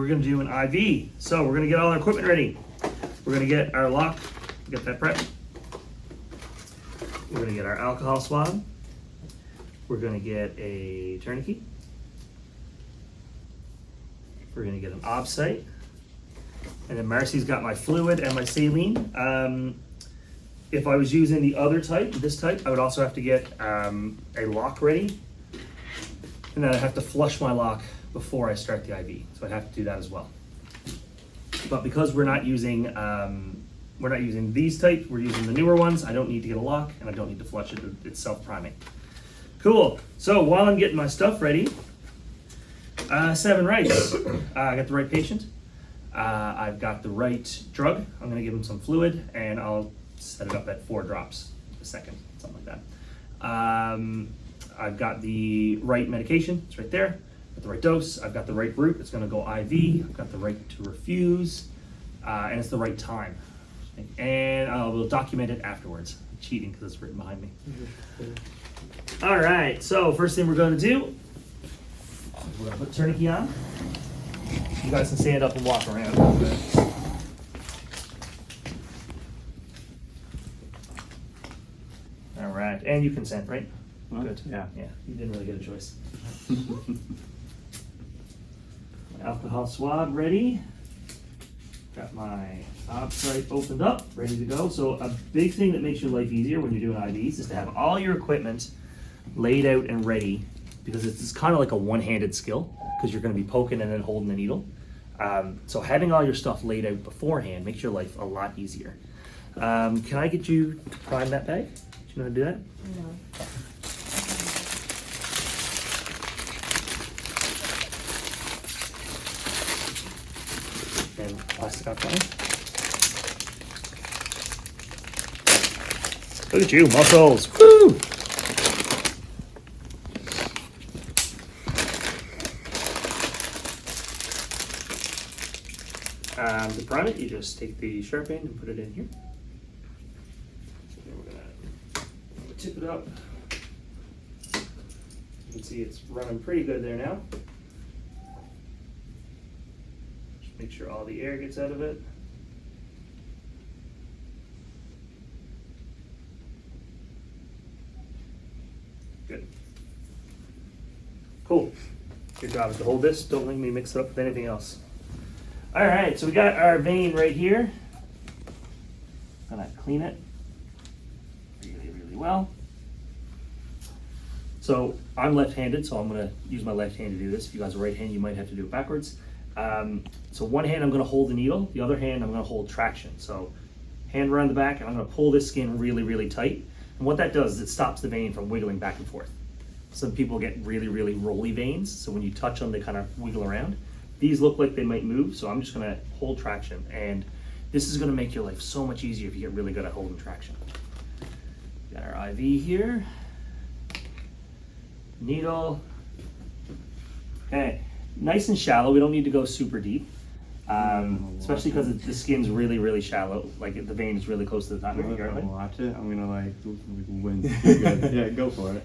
we're gonna do an IV. So we're gonna get all our equipment ready. We're gonna get our lock, get that prep. We're gonna get our alcohol swab. We're gonna get a tourniquet. We're gonna get an ob site. And then Marcy's got my fluid and my saline. If I was using the other type, this type, I would also have to get a lock ready. And then I'd have to flush my lock before I start the IV. So I'd have to do that as well. But because we're not using these types, we're using the newer ones, I don't need to get a lock and I don't need to flush it, it's self-priming. Cool, so while I'm getting my stuff ready, 7 rights. I got the right patient, I've got the right drug, I'm gonna give him some fluid and I'll set it up at 4 drops a second, something like that. I've got the right medication, it's right there. Got the right dose, I've got the right route, it's gonna go IV, I've got the right to refuse, and it's the right time. And we'll document it afterwards. I'm cheating because it's written behind me. All right, so first thing we're gonna do, we're gonna put tourniquet on. You guys can stand up and walk around a little bit. All right, and you consent, right? What? Good. Yeah. Yeah, you didn't really get a choice. My alcohol swab ready. Got my ob site opened up, ready to go. So a big thing that makes your life easier when you're doing IVs is to have all your equipment laid out and ready, because it's kind of like a one-handed skill, because you're going to be poking and then holding the needle. So having all your stuff laid out beforehand makes your life a lot easier. Can I get you to prime that bag? Do you know how to do that? No. And plastic outline. Look at you, muscles. Woo! To prime it, you just take the sharp end and put it in here. And we're gonna tip it up. You can see it's running pretty good there now. Just make sure all the air gets out of it. Good. Cool. Your job is to hold this. Don't let me mix it up with anything else. All right, so we got our vein right here. I'm gonna clean it really, really well. So I'm left-handed, so I'm gonna use my left hand to do this. If you guys are right-handed, you might have to do it backwards. So one hand I'm gonna hold the needle, the other hand I'm gonna hold traction. So hand around the back, and I'm gonna pull this skin really, really tight. And what that does is it stops the vein from wiggling back and forth. Some people get really, really rolly veins, so when you touch them, they kind of wiggle around. These look like they might move, so I'm just gonna hold traction. And this is gonna make your life so much easier if you get really good at holding traction. Got our IV here. Needle. Okay, nice and shallow. We don't need to go super deep, especially because the skin's really, really shallow. Like the vein is really close to the top of your garment. Watch it. I'm gonna like win. Yeah, go for it.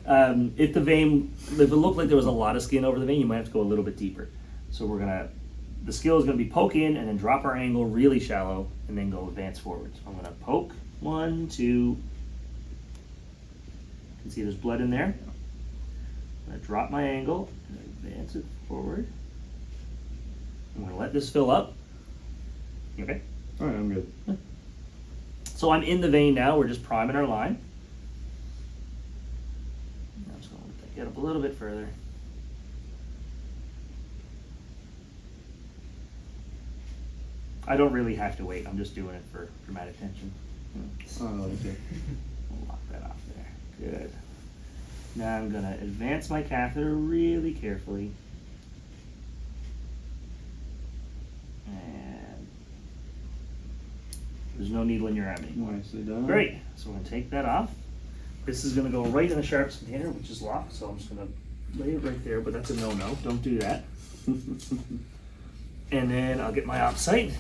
If it looked like there was a lot of skin over the vein, you might have to go a little bit deeper. So the skill is gonna be poke in and then drop our angle really shallow and then go advance forward. So I'm gonna poke, 1, 2. You can see there's blood in there. I'm gonna drop my angle and advance it forward. I'm gonna let this fill up. You okay? All right, I'm good. So I'm in the vein now, we're just priming our line. I'm just gonna get up a little bit further. I don't really have to wait, I'm just doing it for dramatic tension. Oh, okay. We'll lock that off there. Good. Now I'm gonna advance my catheter really carefully. And there's no needle in your arm anymore. Nicely done. Great, so we're gonna take that off. This is gonna go right in the sharps container, which is locked, so I'm just gonna lay it right there, but that's a no-no, don't do that. And then I'll get my op site.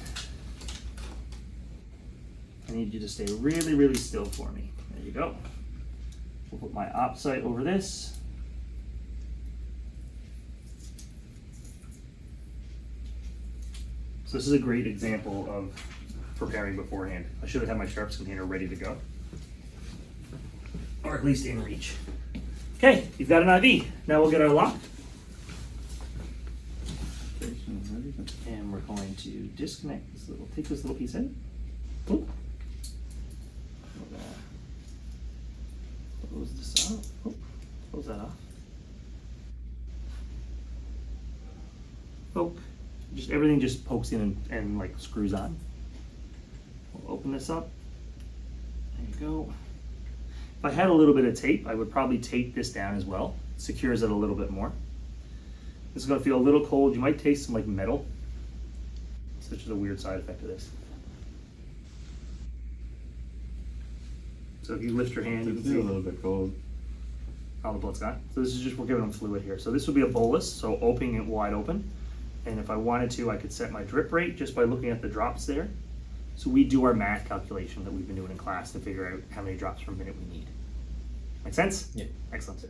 I need you to stay really, really still for me. There you go. We'll put my op site over this. So this is a great example of preparing beforehand. I should have had my sharps container ready to go. Or at least in reach. Okay, you've got an IV. Now we'll get our lock. And we're going to disconnect this little, take this little piece in. Oop. We're gonna close this up. Oop. Close that off. Poke. Just everything just pokes in and like screws on. We'll open this up. There you go. If I had a little bit of tape, I would probably tape this down as well. Secures it a little bit more. This is gonna feel a little cold. You might taste some like metal. Such is a weird side effect of this. So if you lift your hand, you can It's a see little bit cold. how the blood's gone. So this is just, we're giving them fluid here. So this would be a bolus, so opening it wide open. And if I wanted to, I could set my drip rate just by looking at the drops there. So we do our math calculation that we've been doing in class to figure out how many drops per minute we need. Make sense? Yeah. Excellent.